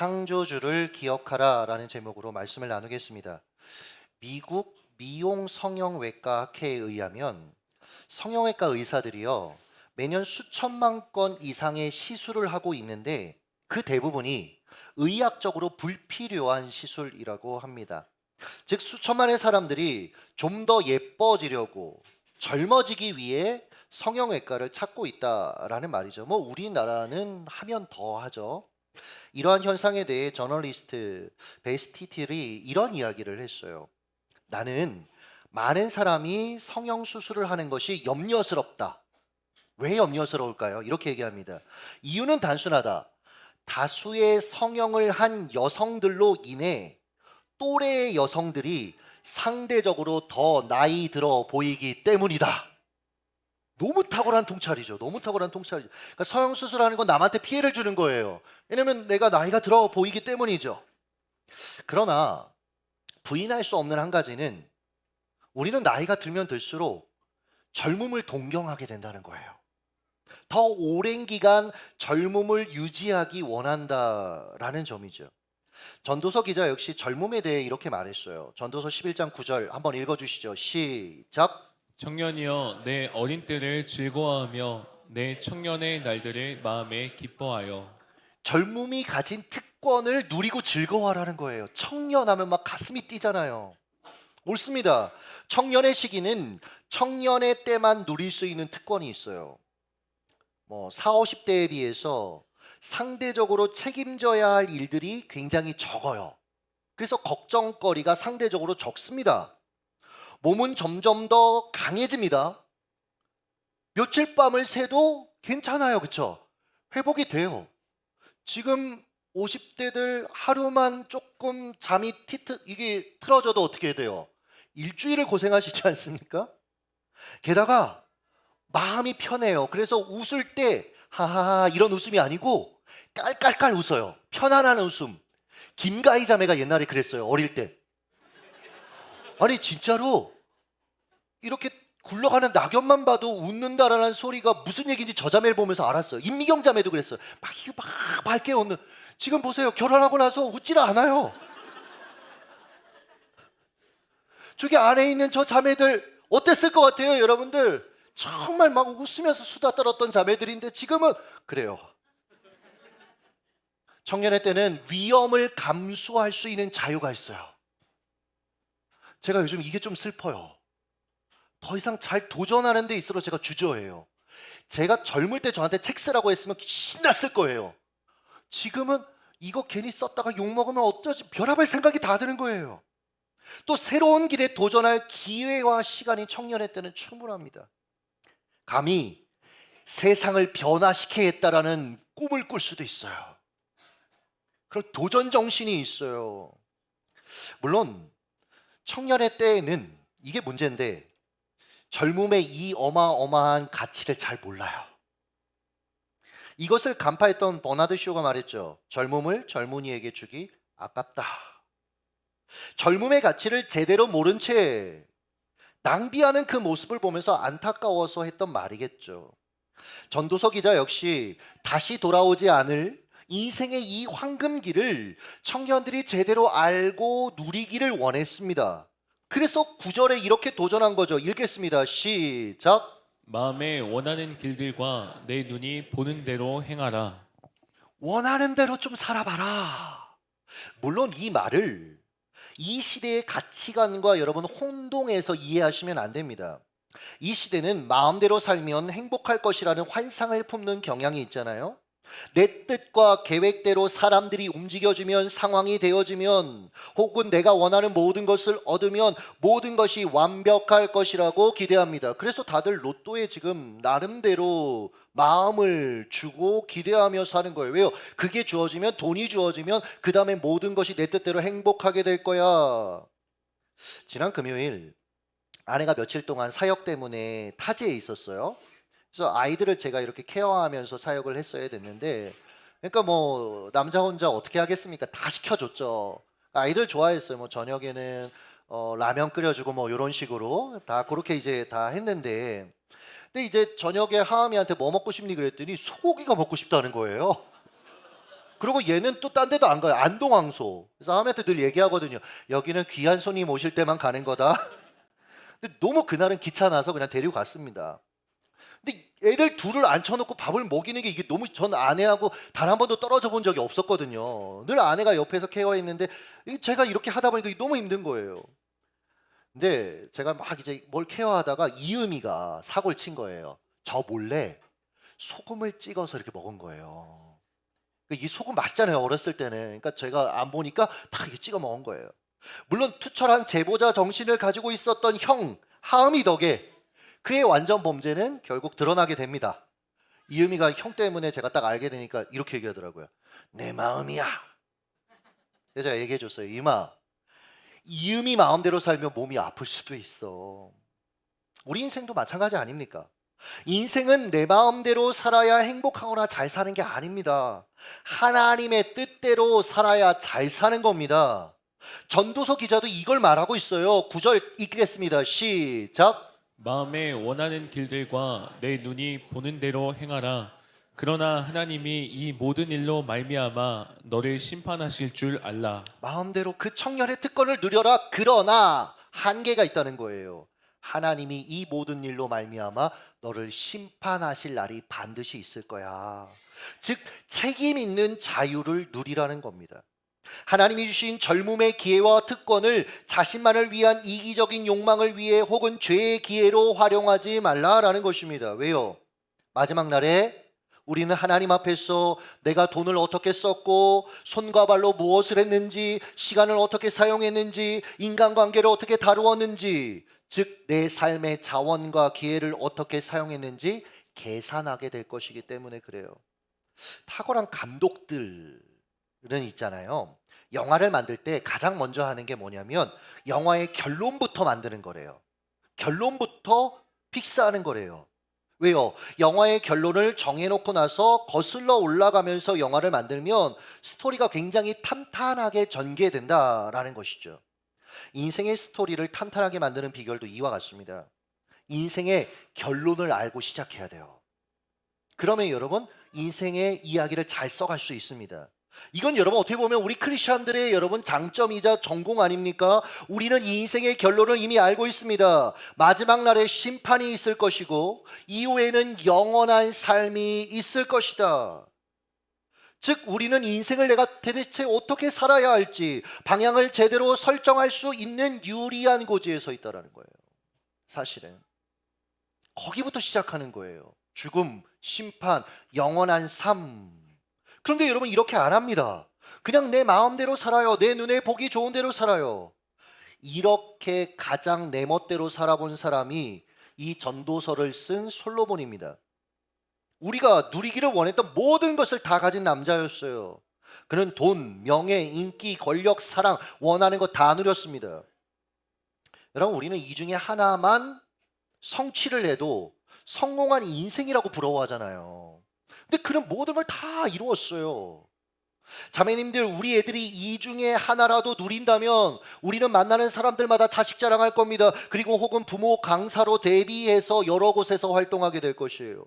창조주를 기억하라 라는 제목으로 말씀을 나누겠습니다. 미국 미용 성형외과 학회에 의하면 성형외과 의사들이요 매년 수천만 건 이상의 시술을 하고 있는데 그 대부분이 의학적으로 불필요한 시술이라고 합니다. 즉 수천만의 사람들이 좀 더 예뻐지려고 젊어지기 위해 성형외과를 찾고 있다라는 말이죠. 뭐 우리나라는 하면 더 하죠. 이러한 현상에 대해 저널리스트 베스티틸이 이런 이야기를 했어요. 나는 많은 사람이 성형 수술을 하는 것이 염려스럽다. 왜 염려스러울까요? 이렇게 얘기합니다. 이유는 단순하다. 다수의 성형을 한 여성들로 인해 또래의 여성들이 상대적으로 더 나이 들어 보이기 때문이다. 너무 탁월한 통찰이죠. 너무 탁월한 통찰이죠. 그러니까 성형 수술하는 건 남한테 피해를 주는 거예요. 왜냐면 내가 나이가 들어 보이기 때문이죠. 그러나 부인할 수 없는 한 가지는 우리는 나이가 들면 들수록 젊음을 동경하게 된다는 거예요. 더 오랜 기간 젊음을 유지하기 원한다라는 점이죠. 전도서 기자 역시 젊음에 대해 이렇게 말했어요. 전도서 11장 9절 한번 읽어주시죠. 시작. 청년이여 내 어린 때를 즐거워하며 내 청년의 날들을 마음에 기뻐하여. 젊음이 가진 특권을 누리고 즐거워하라는 거예요. 청년하면 막 가슴이 뛰잖아요. 옳습니다. 청년의 시기는 청년의 때만 누릴 수 있는 특권이 있어요. 뭐 40, 50대에 비해서 상대적으로 책임져야 할 일들이 굉장히 적어요. 그래서 걱정거리가 상대적으로 적습니다. 몸은 점점 더 강해집니다. 며칠 밤을 새도 괜찮아요. 그렇죠? 회복이 돼요. 지금 50대들 하루만 조금 잠이 이게 틀어져도 어떻게 돼요? 일주일을 고생하시지 않습니까? 게다가 마음이 편해요. 그래서 웃을 때 하하하 이런 웃음이 아니고 깔깔깔 웃어요. 편안한 웃음. 김가희 자매가 옛날에 그랬어요. 어릴 때. 아니 진짜로 이렇게 굴러가는 낙엽만 봐도 웃는다라는 소리가 무슨 얘기인지 저 자매를 보면서 알았어요. 임미경 자매도 그랬어요. 막 밝게 웃는. 지금 보세요. 결혼하고 나서 웃질 않아요. 저기 안에 있는 저 자매들 어땠을 것 같아요, 여러분들? 정말 막 웃으면서 수다 떨었던 자매들인데 지금은 그래요. 청년의 때는 위험을 감수할 수 있는 자유가 있어요. 제가 요즘 이게 좀 슬퍼요. 더 이상 잘 도전하는 데 있어서 제가 주저해요. 제가 젊을 때 저한테 책 쓰라고 했으면 신났을 거예요. 지금은 이거 괜히 썼다가 욕먹으면 어쩌지 별의별 생각이 다 드는 거예요. 또 새로운 길에 도전할 기회와 시간이 청년의 때는 충분합니다. 감히 세상을 변화시키겠다라는 꿈을 꿀 수도 있어요. 그런 도전 정신이 있어요. 물론 청년의 때에는 이게 문제인데 젊음의 이 어마어마한 가치를 잘 몰라요. 이것을 간파했던 버나드 쇼가 말했죠. 젊음을 젊은이에게 주기 아깝다. 젊음의 가치를 제대로 모른 채 낭비하는 그 모습을 보면서 안타까워서 했던 말이겠죠. 전도서 기자 역시 다시 돌아오지 않을 인생의 이 황금기를 청년들이 제대로 알고 누리기를 원했습니다. 그래서 9절에 이렇게 도전한 거죠. 읽겠습니다. 시작. 마음에 원하는 길들과 내 눈이 보는 대로 행하라. 원하는 대로 좀 살아봐라. 물론 이 말을 이 시대의 가치관과 여러분 혼동해서 이해하시면 안 됩니다. 이 시대는 마음대로 살면 행복할 것이라는 환상을 품는 경향이 있잖아요. 내 뜻과 계획대로 사람들이 움직여주면, 상황이 되어지면, 혹은 내가 원하는 모든 것을 얻으면 모든 것이 완벽할 것이라고 기대합니다. 그래서 다들 로또에 지금 나름대로 마음을 주고 기대하며 사는 거예요. 왜요? 그게 주어지면, 돈이 주어지면 그 다음에 모든 것이 내 뜻대로 행복하게 될 거야. 지난 금요일 아내가 며칠 동안 사역 때문에 타지에 있었어요. 그래서 아이들을 제가 이렇게 케어하면서 사역을 했어야 됐는데, 그러니까 뭐 남자 혼자 어떻게 하겠습니까? 다 시켜줬죠. 아이들 좋아했어요. 뭐 저녁에는 라면 끓여주고 뭐 이런 식으로 다 그렇게 이제 다 했는데, 근데 이제 저녁에 하은이한테 뭐 먹고 싶니 그랬더니 소고기가 먹고 싶다는 거예요. 그리고 얘는 또 딴 데도 안 가요. 안동항소. 그래서 하면한테 늘 얘기하거든요. 여기는 귀한 손님 오실 때만 가는 거다. 근데 너무 그날은 귀찮아서 그냥 데리고 갔습니다. 근데 애들 둘을 앉혀놓고 밥을 먹이는 게 이게 너무 전 아내하고 단 한 번도 떨어져 본 적이 없었거든요. 늘 아내가 옆에서 케어했는데 제가 이렇게 하다 보니까 이게 너무 힘든 거예요. 근데 제가 막 이제 뭘 케어하다가 이음이가 사고를 친 거예요. 저 몰래 소금을 찍어서 이렇게 먹은 거예요. 이 소금 맛있잖아요, 어렸을 때는. 그러니까 제가 안 보니까 다 이렇게 찍어 먹은 거예요. 물론 투철한 제보자 정신을 가지고 있었던 형 하음이 덕에 그의 완전 범죄는 결국 드러나게 됩니다. 이음이가 형 때문에 제가 딱 알게 되니까 이렇게 얘기하더라고요. 내 마음이야. 그래서 제가 얘기해 줬어요. 이마, 이음이 마음대로 살면 몸이 아플 수도 있어. 우리 인생도 마찬가지 아닙니까? 인생은 내 마음대로 살아야 행복하거나 잘 사는 게 아닙니다. 하나님의 뜻대로 살아야 잘 사는 겁니다. 전도서 기자도 이걸 말하고 있어요. 9절 읽겠습니다. 시작. 마음에 원하는 길들과 내 눈이 보는 대로 행하라. 그러나 하나님이 이 모든 일로 말미암아 너를 심판하실 줄 알라. 마음대로 그 청년의 특권을 누려라. 그러나 한계가 있다는 거예요. 하나님이 이 모든 일로 말미암아 너를 심판하실 날이 반드시 있을 거야. 즉 책임 있는 자유를 누리라는 겁니다. 하나님이 주신 젊음의 기회와 특권을 자신만을 위한 이기적인 욕망을 위해 혹은 죄의 기회로 활용하지 말라라는 것입니다. 왜요? 마지막 날에 우리는 하나님 앞에서 내가 돈을 어떻게 썼고 손과 발로 무엇을 했는지, 시간을 어떻게 사용했는지, 인간관계를 어떻게 다루었는지, 즉 내 삶의 자원과 기회를 어떻게 사용했는지 계산하게 될 것이기 때문에 그래요. 탁월한 감독들은 있잖아요. 영화를 만들 때 가장 먼저 하는 게 뭐냐면 영화의 결론부터 만드는 거래요. 결론부터 픽스하는 거래요. 왜요? 영화의 결론을 정해놓고 나서 거슬러 올라가면서 영화를 만들면 스토리가 굉장히 탄탄하게 전개된다라는 것이죠. 인생의 스토리를 탄탄하게 만드는 비결도 이와 같습니다. 인생의 결론을 알고 시작해야 돼요. 그러면 여러분 인생의 이야기를 잘 써갈 수 있습니다. 이건 여러분 어떻게 보면 우리 크리스천들의 여러분 장점이자 전공 아닙니까? 우리는 이 인생의 결론을 이미 알고 있습니다. 마지막 날에 심판이 있을 것이고 이후에는 영원한 삶이 있을 것이다. 즉 우리는 인생을 내가 대체 어떻게 살아야 할지 방향을 제대로 설정할 수 있는 유리한 고지에 서 있다는 거예요. 사실은 거기부터 시작하는 거예요. 죽음, 심판, 영원한 삶. 그런데 여러분 이렇게 안 합니다. 그냥 내 마음대로 살아요. 내 눈에 보기 좋은 대로 살아요. 이렇게 가장 내 멋대로 살아본 사람이 이 전도서를 쓴 솔로몬입니다. 우리가 누리기를 원했던 모든 것을 다 가진 남자였어요. 그는 돈, 명예, 인기, 권력, 사랑 원하는 거 다 누렸습니다. 여러분 우리는 이 중에 하나만 성취를 해도 성공한 인생이라고 부러워하잖아요. 근데 그는 모든 걸 다 이루었어요. 자매님들 우리 애들이 이 중에 하나라도 누린다면 우리는 만나는 사람들마다 자식 자랑할 겁니다. 그리고 혹은 부모 강사로 대비해서 여러 곳에서 활동하게 될 것이에요.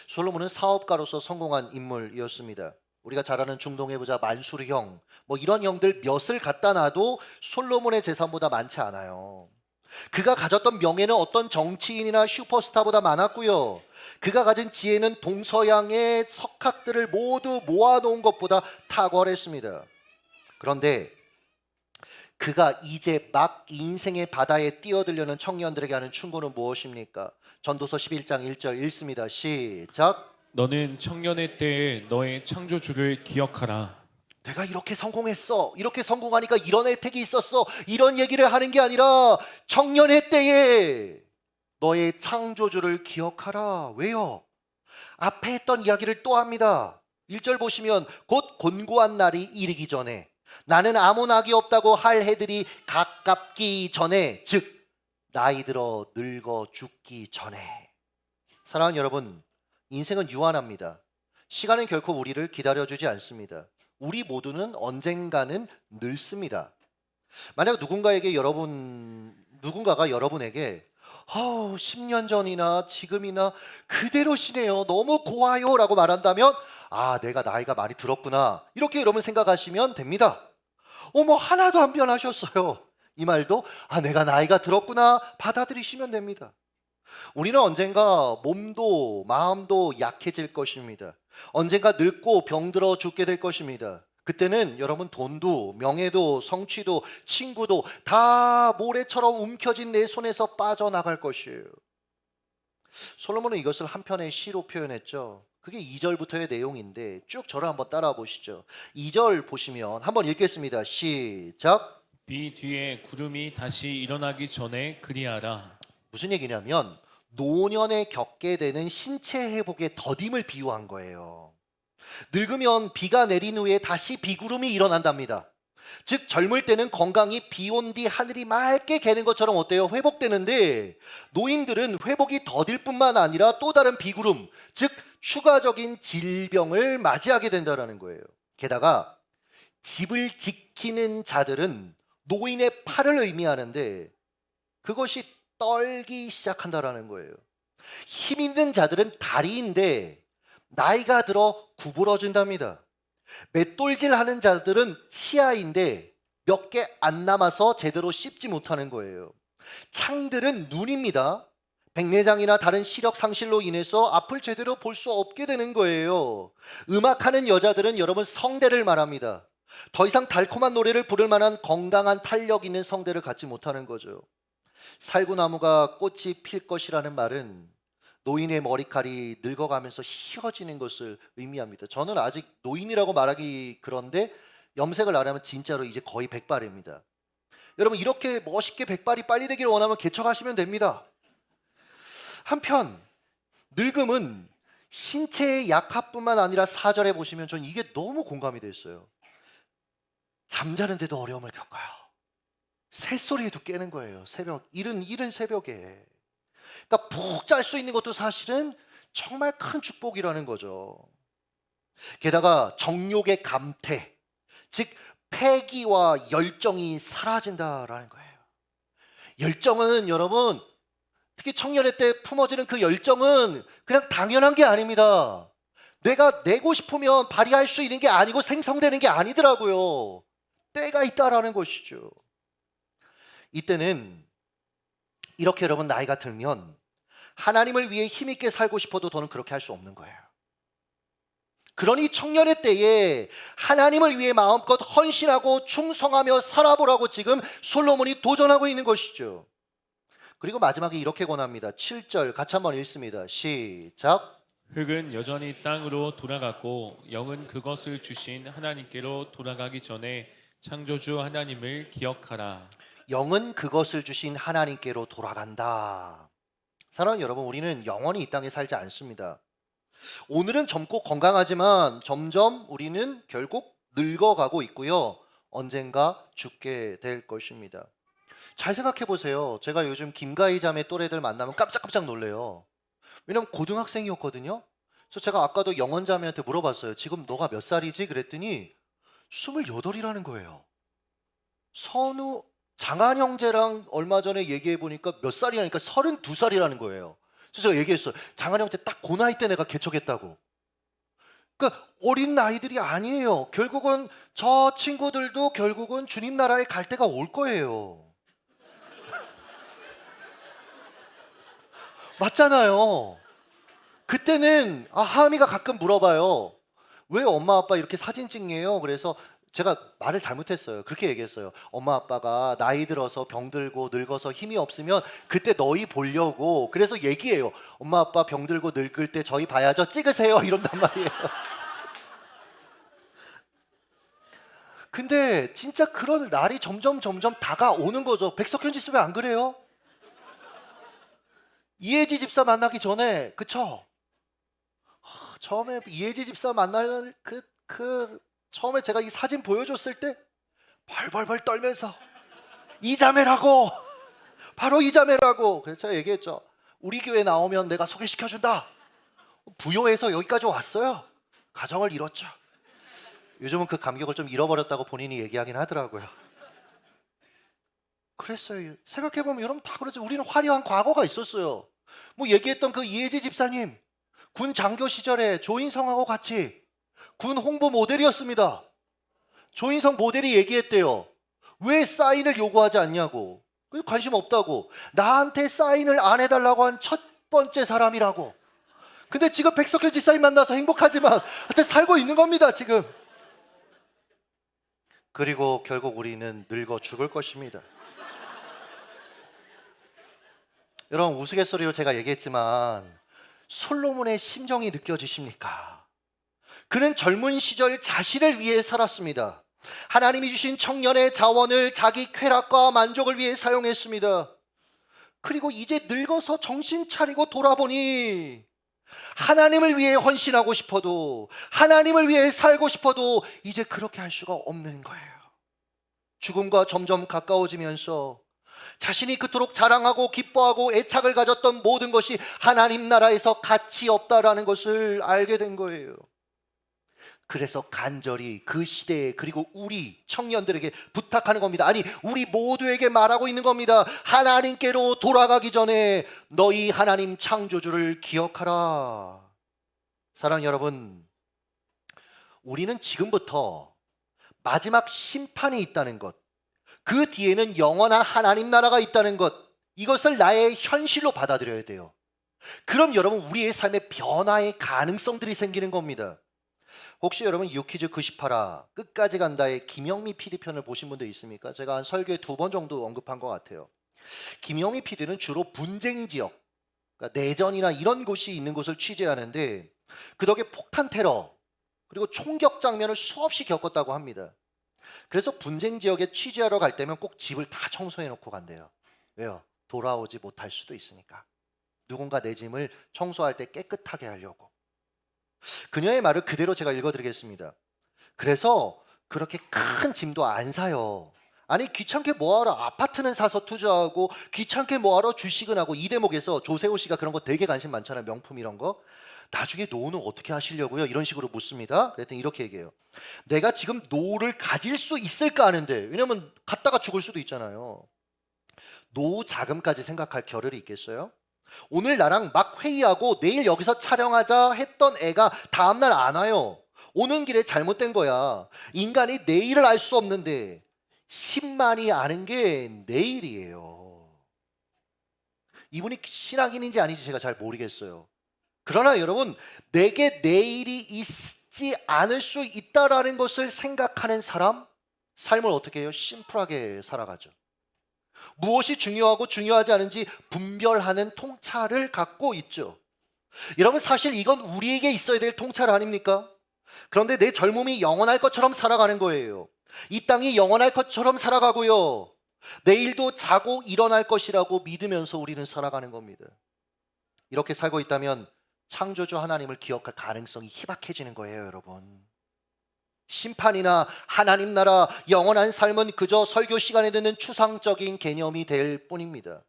솔로몬은 사업가로서 성공한 인물이었습니다. 우리가 잘 아는 중동의 부자 만수르 형, 뭐 이런 형들 몇을 갖다 놔도 솔로몬의 재산보다 많지 않아요. 그가 가졌던 명예는 어떤 정치인이나 슈퍼스타보다 많았고요. 그가 가진 지혜는 동서양의 석학들을 모두 모아놓은 것보다 탁월했습니다. 그런데 그가 이제 막 인생의 바다에 뛰어들려는 청년들에게 하는 충고는 무엇입니까? 전도서 11장 1절 읽습니다. 시작. 너는 청년의 때에 너의 창조주를 기억하라. 내가 이렇게 성공했어. 이렇게 성공하니까 이런 혜택이 있었어. 이런 얘기를 하는 게 아니라 청년의 때에 너의 창조주를 기억하라. 왜요? 앞에 했던 이야기를 또 합니다. 1절 보시면 곧 곤고한 날이 이르기 전에 나는 아무 낙이 없다고 할 해들이 가깝기 전에 즉 나이 들어 늙어 죽기 전에. 사랑하는 여러분, 인생은 유한합니다. 시간은 결코 우리를 기다려주지 않습니다. 우리 모두는 언젠가는 늙습니다. 만약 누군가가 여러분에게 10년 전이나 지금이나 그대로시네요. 너무 고와요 라고 말한다면 아, 내가 나이가 많이 들었구나. 이렇게 여러분 생각하시면 됩니다. 어머, 하나도 안 변하셨어요. 이 말도 아, 내가 나이가 들었구나 받아들이시면 됩니다. 우리는 언젠가 몸도 마음도 약해질 것입니다. 언젠가 늙고 병들어 죽게 될 것입니다. 그때는 여러분 돈도 명예도 성취도 친구도 다 모래처럼 움켜진 내 손에서 빠져나갈 것이에요. 솔로몬은 이것을 한 편의 시로 표현했죠. 그게 2절부터의 내용인데 쭉 저를 한번 따라 보시죠. 2절 보시면 한번 읽겠습니다. 시작. 비 뒤에 구름이 다시 일어나기 전에 그리하라. 무슨 얘기냐면 노년에 겪게 되는 신체 회복의 더딤을 비유한 거예요. 늙으면 비가 내린 후에 다시 비구름이 일어난답니다. 즉 젊을 때는 건강이 비 온 뒤 하늘이 맑게 개는 것처럼 어때요? 회복되는데 노인들은 회복이 더딜 뿐만 아니라 또 다른 비구름, 즉 추가적인 질병을 맞이하게 된다는 거예요. 게다가 집을 지키는 자들은 노인의 팔을 의미하는데 그것이 떨기 시작한다라는 거예요. 힘 있는 자들은 다리인데 나이가 들어 구부러진답니다. 맷돌질 하는 자들은 치아인데 몇 개 안 남아서 제대로 씹지 못하는 거예요. 창들은 눈입니다. 백내장이나 다른 시력 상실로 인해서 앞을 제대로 볼 수 없게 되는 거예요. 음악하는 여자들은 여러분 성대를 말합니다. 더 이상 달콤한 노래를 부를 만한 건강한 탄력 있는 성대를 갖지 못하는 거죠. 살구나무가 꽃이 필 것이라는 말은 노인의 머리칼이 늙어가면서 희어지는 것을 의미합니다. 저는 아직 노인이라고 말하기 그런데 염색을 안 하면 진짜로 이제 거의 백발입니다. 여러분 이렇게 멋있게 백발이 빨리 되기를 원하면 개척하시면 됩니다. 한편 늙음은 신체의 약화뿐만 아니라 4절에 보시면 전 이게 너무 공감이 됐어요. 잠자는데도 어려움을 겪어요. 새소리에도 깨는 거예요. 새벽 이른 새벽에. 그러니까 푹 잘 수 있는 것도 사실은 정말 큰 축복이라는 거죠. 게다가 정욕의 감퇴, 즉 패기와 열정이 사라진다라는 거예요. 열정은 여러분 특히 청년의 때 품어지는 그 열정은 그냥 당연한 게 아닙니다. 내가 내고 싶으면 발휘할 수 있는 게 아니고 생성되는 게 아니더라고요. 때가 있다라는 것이죠. 이때는 이렇게 여러분 나이가 들면 하나님을 위해 힘있게 살고 싶어도 저는 그렇게 할 수 없는 거예요. 그러니 청년의 때에 하나님을 위해 마음껏 헌신하고 충성하며 살아보라고 지금 솔로몬이 도전하고 있는 것이죠. 그리고 마지막에 이렇게 권합니다. 7절 같이 한번 읽습니다. 시작. 흙은 여전히 땅으로 돌아갔고 영은 그것을 주신 하나님께로 돌아가기 전에 창조주 하나님을 기억하라. 영은 그것을 주신 하나님께로 돌아간다. 사랑하는 여러분, 우리는 영원히 이 땅에 살지 않습니다. 오늘은 젊고 건강하지만 점점 우리는 결국 늙어가고 있고요. 언젠가 죽게 될 것입니다. 잘 생각해 보세요. 제가 요즘 김가희 자매 또래들 만나면 깜짝깜짝 놀래요. 왜냐면 고등학생이었거든요. 그래서 제가 아까도 영원 자매한테 물어봤어요. 지금 너가 몇 살이지? 그랬더니 28이라는 거예요. 선우 장한 형제랑 얼마 전에 얘기해 보니까 몇 살이라니까 32살이라는 거예요. 그래서 제가 얘기했어요. 장한 형제 딱 그 나이 때 내가 개척했다고. 그러니까 어린 나이들이 아니에요. 결국은 저 친구들도 결국은 주님 나라에 갈 때가 올 거예요. 맞잖아요. 그때는 하은이가 가끔 물어봐요. 왜 엄마 아빠 이렇게 사진 찍냐요? 그래서 제가 말을 잘못했어요. 그렇게 얘기했어요. 엄마 아빠가 나이 들어서 병들고 늙어서 힘이 없으면 그때 너희 보려고. 그래서 얘기해요. 엄마 아빠 병들고 늙을 때 저희 봐야죠. 찍으세요. 이런단 말이에요. 근데 진짜 그런 날이 점점 다가오는 거죠. 백석현 씨 왜 안 그래요? 이혜지 집사 만나기 전에 그쵸? 처음에 이혜지 집사 만날 처음에 제가 이 사진 보여줬을 때 벌벌벌 떨면서 이 자매라고, 바로 이 자매라고. 그래서 제가 얘기했죠. 우리 교회 나오면 내가 소개시켜준다. 부여해서 여기까지 왔어요. 가정을 이뤘죠. 요즘은 그 감격을 좀 잃어버렸다고 본인이 얘기하긴 하더라고요. 그랬어요. 생각해보면 여러분 다 그러죠. 우리는 화려한 과거가 있었어요. 뭐 얘기했던 그 이혜지 집사님 군 장교 시절에 조인성하고 같이 군 홍보 모델이었습니다. 조인성 모델이 얘기했대요. 왜 사인을 요구하지 않냐고. 관심 없다고. 나한테 사인을 안 해달라고 한 첫 번째 사람이라고. 근데 지금 백석현 지사님 만나서 행복하지만 하여튼 살고 있는 겁니다, 지금. 그리고 결국 우리는 늙어 죽을 것입니다. 여러분, 우스갯소리로 제가 얘기했지만 솔로몬의 심정이 느껴지십니까? 그는 젊은 시절 자신을 위해 살았습니다. 하나님이 주신 청년의 자원을 자기 쾌락과 만족을 위해 사용했습니다. 그리고 이제 늙어서 정신 차리고 돌아보니 하나님을 위해 헌신하고 싶어도, 하나님을 위해 살고 싶어도 이제 그렇게 할 수가 없는 거예요. 죽음과 점점 가까워지면서 자신이 그토록 자랑하고 기뻐하고 애착을 가졌던 모든 것이 하나님 나라에서 가치 없다라는 것을 알게 된 거예요. 그래서 간절히 그 시대에, 그리고 우리 청년들에게 부탁하는 겁니다. 아니, 우리 모두에게 말하고 있는 겁니다. 하나님께로 돌아가기 전에 너희 하나님 창조주를 기억하라. 사랑하는 여러분, 우리는 지금부터 마지막 심판이 있다는 것, 그 뒤에는 영원한 하나님 나라가 있다는 것, 이것을 나의 현실로 받아들여야 돼요. 그럼 여러분, 우리의 삶의 변화의 가능성들이 생기는 겁니다. 혹시 여러분 유퀴즈 98화 끝까지 간다의 김영미 PD 편을 보신 분들 있습니까? 제가 한 설교에 2번 정도 언급한 것 같아요. 김영미 PD는 주로 분쟁 지역, 그러니까 내전이나 이런 곳이 있는 곳을 취재하는데 그 덕에 폭탄 테러 그리고 총격 장면을 수없이 겪었다고 합니다. 그래서 분쟁 지역에 취재하러 갈 때면 꼭 집을 다 청소해 놓고 간대요. 왜요? 돌아오지 못할 수도 있으니까. 누군가 내 짐을 청소할 때 깨끗하게 하려고. 그녀의 말을 그대로 제가 읽어드리겠습니다. 그래서 그렇게 큰 짐도 안 사요. 아니, 귀찮게 뭐하러 아파트는 사서 투자하고, 귀찮게 뭐하러 주식은 하고. 이 대목에서 조세호 씨가 그런 거 되게 관심 많잖아요. 명품 이런 거. 나중에 노후는 어떻게 하시려고요? 이런 식으로 묻습니다. 그랬더니 이렇게 얘기해요. 내가 지금 노후를 가질 수 있을까 하는데, 왜냐면 갔다가 죽을 수도 있잖아요. 노후 자금까지 생각할 겨를이 있겠어요? 오늘 나랑 막 회의하고 내일 여기서 촬영하자 했던 애가 다음날 안 와요. 오는 길에 잘못된 거야. 인간이 내일을 알 수 없는데 10만이 아는 게 내일이에요. 이분이 신앙인인지 아닌지 제가 잘 모르겠어요. 그러나 여러분, 내게 내일이 있지 않을 수 있다라는 것을 생각하는 사람, 삶을 어떻게 해요? 심플하게 살아가죠. 무엇이 중요하고 중요하지 않은지 분별하는 통찰을 갖고 있죠. 여러분, 사실 이건 우리에게 있어야 될 통찰 아닙니까? 그런데 내 젊음이 영원할 것처럼 살아가는 거예요. 이 땅이 영원할 것처럼 살아가고요. 내일도 자고 일어날 것이라고 믿으면서 우리는 살아가는 겁니다. 이렇게 살고 있다면 창조주 하나님을 기억할 가능성이 희박해지는 거예요, 여러분. 심판이나 하나님 나라, 영원한 삶은 그저 설교 시간에 듣는 추상적인 개념이 될 뿐입니다.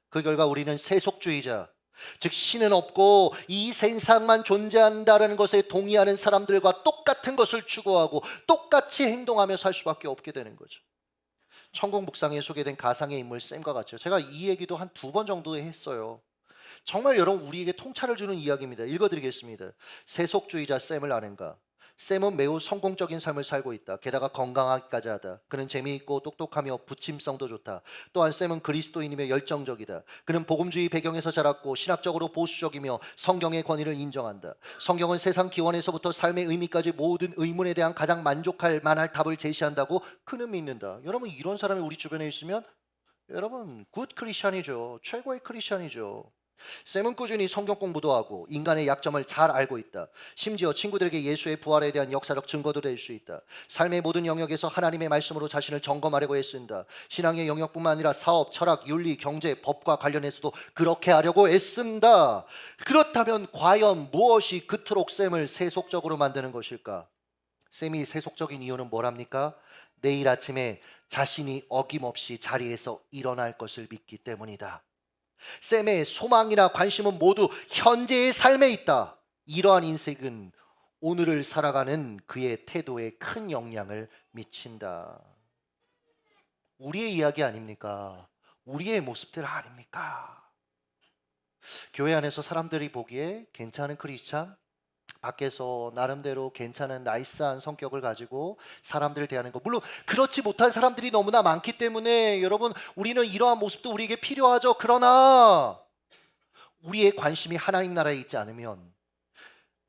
그 결과 우리는 세속주의자, 즉 신은 없고 이 세상만 존재한다는 것에 동의하는 사람들과 똑같은 것을 추구하고 똑같이 행동하며 살 수밖에 없게 되는 거죠. 천국 묵상에 소개된 가상의 인물 샘과 같죠. 제가 이 얘기도 한 2번 정도 했어요. 정말 여러분, 우리에게 통찰을 주는 이야기입니다. 읽어드리겠습니다. 세속주의자 샘을 아는가? 샘은 매우 성공적인 삶을 살고 있다. 게다가 건강하기까지 하다. 그는 재미있고 똑똑하며 부침성도 좋다. 또한 샘은 그리스도인이며 열정적이다. 그는 복음주의 배경에서 자랐고 신학적으로 보수적이며 성경의 권위를 인정한다. 성경은 세상 기원에서부터 삶의 의미까지 모든 의문에 대한 가장 만족할 만할 답을 제시한다고 그는 믿는다. 여러분, 이런 사람이 우리 주변에 있으면 여러분 굿 크리스찬이죠. 최고의 크리스찬이죠. 샘은 꾸준히 성경 공부도 하고 인간의 약점을 잘 알고 있다. 심지어 친구들에게 예수의 부활에 대한 역사적 증거도 될 수 있다. 삶의 모든 영역에서 하나님의 말씀으로 자신을 점검하려고 애쓴다. 신앙의 영역뿐만 아니라 사업, 철학, 윤리, 경제, 법과 관련해서도 그렇게 하려고 애쓴다. 그렇다면 과연 무엇이 그토록 샘을 세속적으로 만드는 것일까? 샘이 세속적인 이유는 뭐랍니까? 내일 아침에 자신이 어김없이 자리에서 일어날 것을 믿기 때문이다. 샘의 소망이나 관심은 모두 현재의 삶에 있다. 이러한 인생은 오늘을 살아가는 그의 태도에 큰 영향을 미친다. 우리의 이야기 아닙니까? 우리의 모습들 아닙니까? 교회 안에서 사람들이 보기에 괜찮은 크리스찬, 밖에서 나름대로 괜찮은 나이스한 성격을 가지고 사람들을 대하는 것, 물론 그렇지 못한 사람들이 너무나 많기 때문에 여러분, 우리는 이러한 모습도 우리에게 필요하죠. 그러나 우리의 관심이 하나님 나라에 있지 않으면,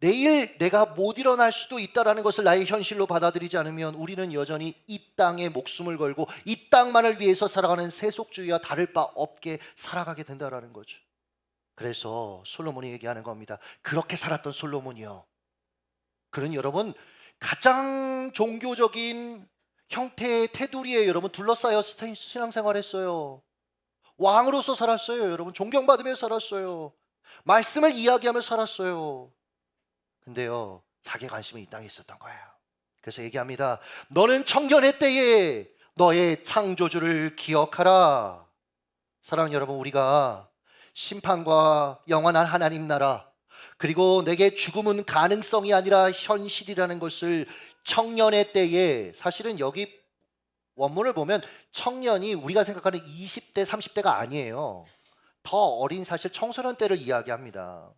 내일 내가 못 일어날 수도 있다라는 것을 나의 현실로 받아들이지 않으면, 우리는 여전히 이 땅에 목숨을 걸고 이 땅만을 위해서 살아가는 세속주의와 다를 바 없게 살아가게 된다라는 거죠. 그래서 솔로몬이 얘기하는 겁니다. 그렇게 살았던 솔로몬이요, 그는 여러분 가장 종교적인 형태의 테두리에 여러분 둘러싸여 신앙생활했어요. 왕으로서 살았어요. 여러분 존경받으며 살았어요. 말씀을 이야기하며 살았어요. 근데요, 자기 관심은 이 땅에 있었던 거예요. 그래서 얘기합니다. 너는 청년의 때에 너의 창조주를 기억하라. 사랑하는 여러분, 우리가 심판과 영원한 하나님 나라, 그리고 내게 죽음은 가능성이 아니라 현실이라는 것을 청년의 때에, 사실은 여기 원문을 보면 청년이 우리가 생각하는 20대, 30대가 아니에요. 더 어린, 사실 청소년 때를 이야기합니다.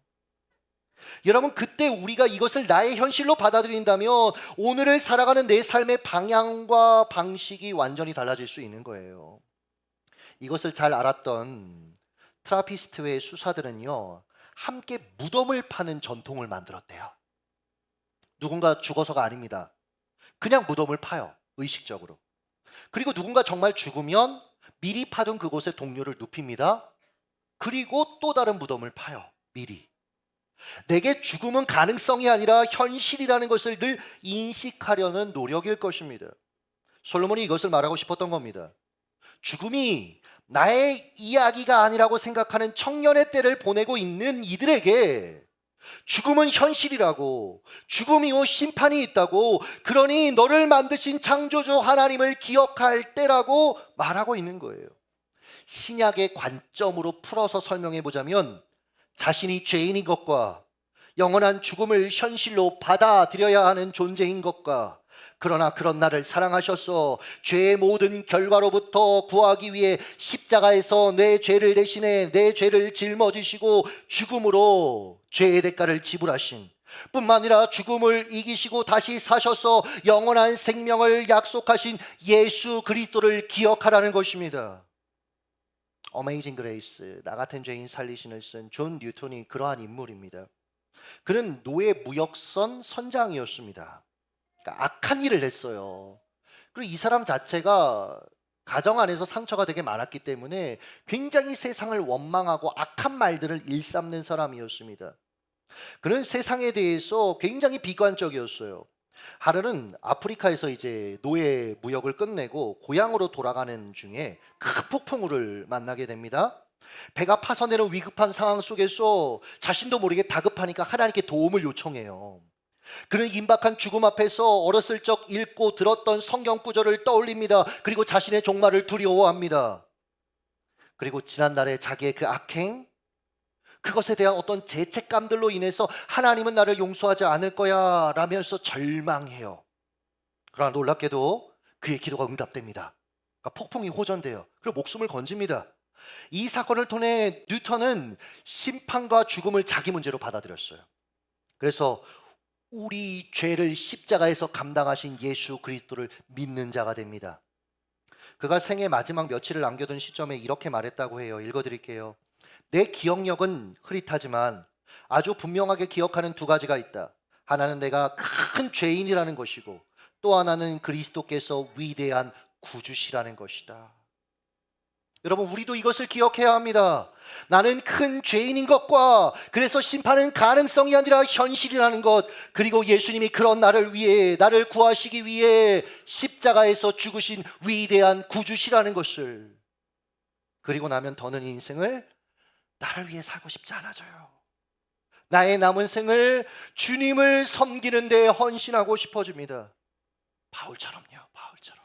여러분, 그때 우리가 이것을 나의 현실로 받아들인다면 오늘을 살아가는 내 삶의 방향과 방식이 완전히 달라질 수 있는 거예요. 이것을 잘 알았던 트라피스트의 수사들은요, 함께 무덤을 파는 전통을 만들었대요. 누군가 죽어서가 아닙니다. 그냥 무덤을 파요, 의식적으로. 그리고 누군가 정말 죽으면 미리 파둔 그곳에 동료를 눕힙니다. 그리고 또 다른 무덤을 파요, 미리. 내게 죽음은 가능성이 아니라 현실이라는 것을 늘 인식하려는 노력일 것입니다. 솔로몬이 이것을 말하고 싶었던 겁니다. 죽음이 나의 이야기가 아니라고 생각하는 청년의 때를 보내고 있는 이들에게 죽음은 현실이라고, 죽음 이후 심판이 있다고, 그러니 너를 만드신 창조주 하나님을 기억할 때라고 말하고 있는 거예요. 신약의 관점으로 풀어서 설명해 보자면, 자신이 죄인인 것과 영원한 죽음을 현실로 받아들여야 하는 존재인 것과, 그러나 그런 나를 사랑하셔서 죄의 모든 결과로부터 구하기 위해 십자가에서 내 죄를 대신해 내 죄를 짊어지시고 죽음으로 죄의 대가를 지불하신, 뿐만 아니라 죽음을 이기시고 다시 사셔서 영원한 생명을 약속하신 예수 그리스도를 기억하라는 것입니다. 어메이징 그레이스, 나 같은 죄인 살리신을 쓴 존 뉴턴이 그러한 인물입니다. 그는 노예 무역선 선장이었습니다. 그러니까 악한 일을 했어요. 그리고 이 사람 자체가 가정 안에서 상처가 되게 많았기 때문에 굉장히 세상을 원망하고 악한 말들을 일삼는 사람이었습니다. 그는 세상에 대해서 굉장히 비관적이었어요. 하루는 아프리카에서 이제 노예 무역을 끝내고 고향으로 돌아가는 중에 큰 폭풍우를 만나게 됩니다. 배가 파손되는 위급한 상황 속에서 자신도 모르게 다급하니까 하나님께 도움을 요청해요. 그는 임박한 죽음 앞에서 어렸을 적 읽고 들었던 성경 구절을 떠올립니다. 그리고 자신의 종말을 두려워합니다. 그리고 지난날의 자기의 그 악행, 그것에 대한 어떤 죄책감들로 인해서 하나님은 나를 용서하지 않을 거야 라면서 절망해요. 그러나 놀랍게도 그의 기도가 응답됩니다. 그러니까 폭풍이 호전돼요. 그리고 목숨을 건집니다. 이 사건을 통해 뉴턴은 심판과 죽음을 자기 문제로 받아들였어요. 그래서 우리 죄를 십자가에서 감당하신 예수 그리스도를 믿는 자가 됩니다. 그가 생애 마지막 며칠을 남겨둔 시점에 이렇게 말했다고 해요. 읽어드릴게요. 내 기억력은 흐릿하지만 아주 분명하게 기억하는 두 가지가 있다. 하나는 내가 큰 죄인이라는 것이고, 또 하나는 그리스도께서 위대한 구주시라는 것이다. 여러분, 우리도 이것을 기억해야 합니다. 나는 큰 죄인인 것과, 그래서 심판은 가능성이 아니라 현실이라는 것, 그리고 예수님이 그런 나를 위해, 나를 구하시기 위해 십자가에서 죽으신 위대한 구주시라는 것을, 그리고 나면 더는 인생을 나를 위해 살고 싶지 않아져요. 나의 남은 생을 주님을 섬기는 데 헌신하고 싶어집니다. 바울처럼요, 바울처럼.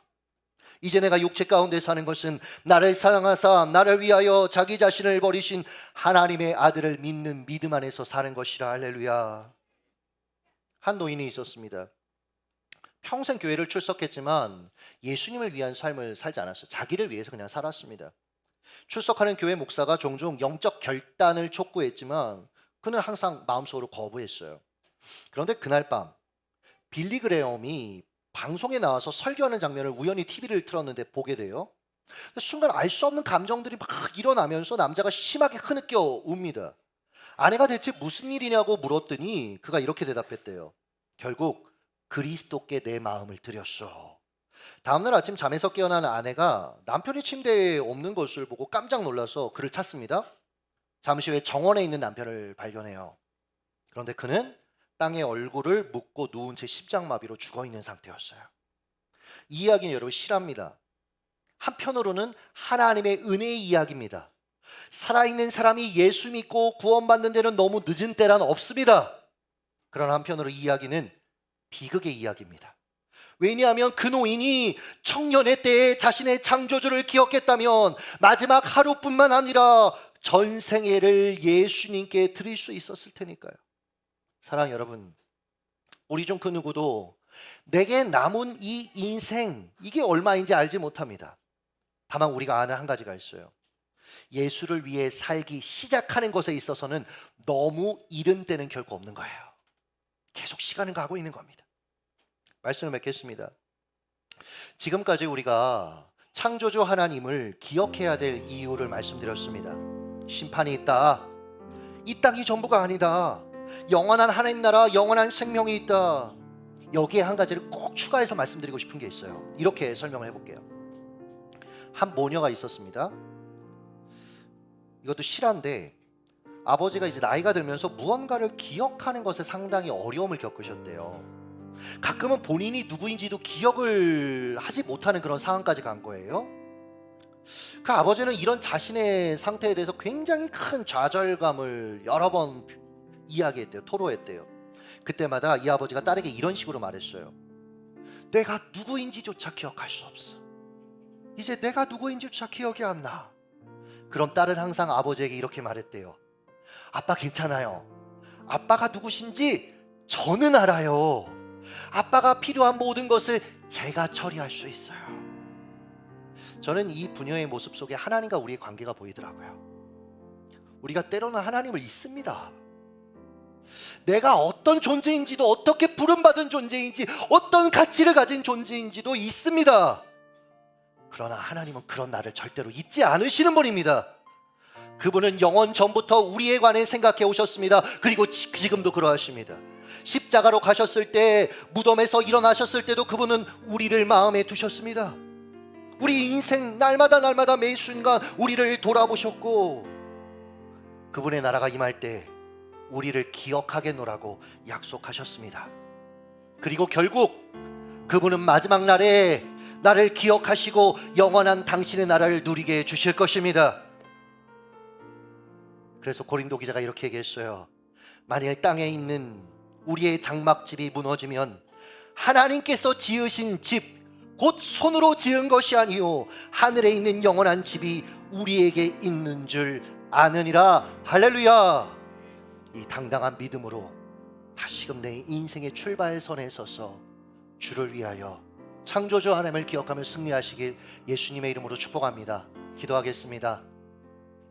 이제 내가 육체 가운데 사는 것은 나를 사랑하사 나를 위하여 자기 자신을 버리신 하나님의 아들을 믿는 믿음 안에서 사는 것이라. 할렐루야. 한 노인이 있었습니다. 평생 교회를 출석했지만 예수님을 위한 삶을 살지 않았어요. 자기를 위해서 그냥 살았습니다. 출석하는 교회 목사가 종종 영적 결단을 촉구했지만 그는 항상 마음속으로 거부했어요. 그런데 그날 밤 빌리 그레엄이 방송에 나와서 설교하는 장면을 우연히 TV를 틀었는데 보게 돼요. 순간 알 수 없는 감정들이 막 일어나면서 남자가 심하게 흐느껴 웁니다. 아내가 대체 무슨 일이냐고 물었더니 그가 이렇게 대답했대요. 결국 그리스도께 내 마음을 드렸어. 다음날 아침 잠에서 깨어난 아내가 남편이 침대에 없는 것을 보고 깜짝 놀라서 그를 찾습니다. 잠시 후에 정원에 있는 남편을 발견해요. 그런데 그는 땅에 얼굴을 묻고 누운 채 십장마비로 죽어있는 상태였어요. 이 이야기는 여러분 실화입니다. 한편으로는 하나님의 은혜의 이야기입니다. 살아있는 사람이 예수 믿고 구원받는 데는 너무 늦은 때란 없습니다. 그러나 한편으로 이 이야기는 비극의 이야기입니다. 왜냐하면 그 노인이 청년의 때에 자신의 창조주를 기억했다면 마지막 하루뿐만 아니라 전생애를 예수님께 드릴 수 있었을 테니까요. 사랑하는 여러분, 우리 중 그 누구도 내게 남은 이 인생, 이게 얼마인지 알지 못합니다. 다만 우리가 아는 한 가지가 있어요. 예수를 위해 살기 시작하는 것에 있어서는 너무 이른 때는 결코 없는 거예요. 계속 시간은 가고 있는 겁니다. 말씀을 맺겠습니다. 지금까지 우리가 창조주 하나님을 기억해야 될 이유를 말씀드렸습니다. 심판이 있다. 이 땅이 전부가 아니다. 영원한 하나님 나라, 영원한 생명이 있다. 여기에 한 가지를 꼭 추가해서 말씀드리고 싶은 게 있어요. 이렇게 설명을 해볼게요. 한 모녀가 있었습니다. 이것도 실화인데 아버지가 이제 나이가 들면서 무언가를 기억하는 것에 상당히 어려움을 겪으셨대요. 가끔은 본인이 누구인지도 기억을 하지 못하는 그런 상황까지 간 거예요. 그 아버지는 이런 자신의 상태에 대해서 굉장히 큰 좌절감을 여러 번 이야기했대요. 토로했대요. 그때마다 이 아버지가 딸에게 이런 식으로 말했어요. 내가 누구인지조차 기억할 수 없어. 이제 내가 누구인지조차 기억이 안 나. 그럼 딸은 항상 아버지에게 이렇게 말했대요. 아빠 괜찮아요. 아빠가 누구신지 저는 알아요. 아빠가 필요한 모든 것을 제가 처리할 수 있어요. 저는 이 부녀의 모습 속에 하나님과 우리의 관계가 보이더라고요. 우리가 때로는 하나님을 잊습니다. 내가 어떤 존재인지도, 어떻게 부름받은 존재인지, 어떤 가치를 가진 존재인지도 잊습니다. 그러나 하나님은 그런 나를 절대로 잊지 않으시는 분입니다. 그분은 영원 전부터 우리에 관해 생각해 오셨습니다. 그리고 지금도 그러하십니다. 십자가로 가셨을 때, 무덤에서 일어나셨을 때도 그분은 우리를 마음에 두셨습니다. 우리 인생 날마다 매 순간 우리를 돌아보셨고, 그분의 나라가 임할 때 우리를 기억하겠노라고 약속하셨습니다. 그리고 결국 그분은 마지막 날에 나를 기억하시고 영원한 당신의 나라를 누리게 해주실 것입니다. 그래서 고린도 기자가 이렇게 얘기했어요. 만일 땅에 있는 우리의 장막집이 무너지면 하나님께서 지으신 집, 곧 손으로 지은 것이 아니요 하늘에 있는 영원한 집이 우리에게 있는 줄 아느니라. 할렐루야. 이 당당한 믿음으로 다시금 내 인생의 출발선에 서서 주를 위하여 창조주 하나님을 기억하며 승리하시길 예수님의 이름으로 축복합니다. 기도하겠습니다.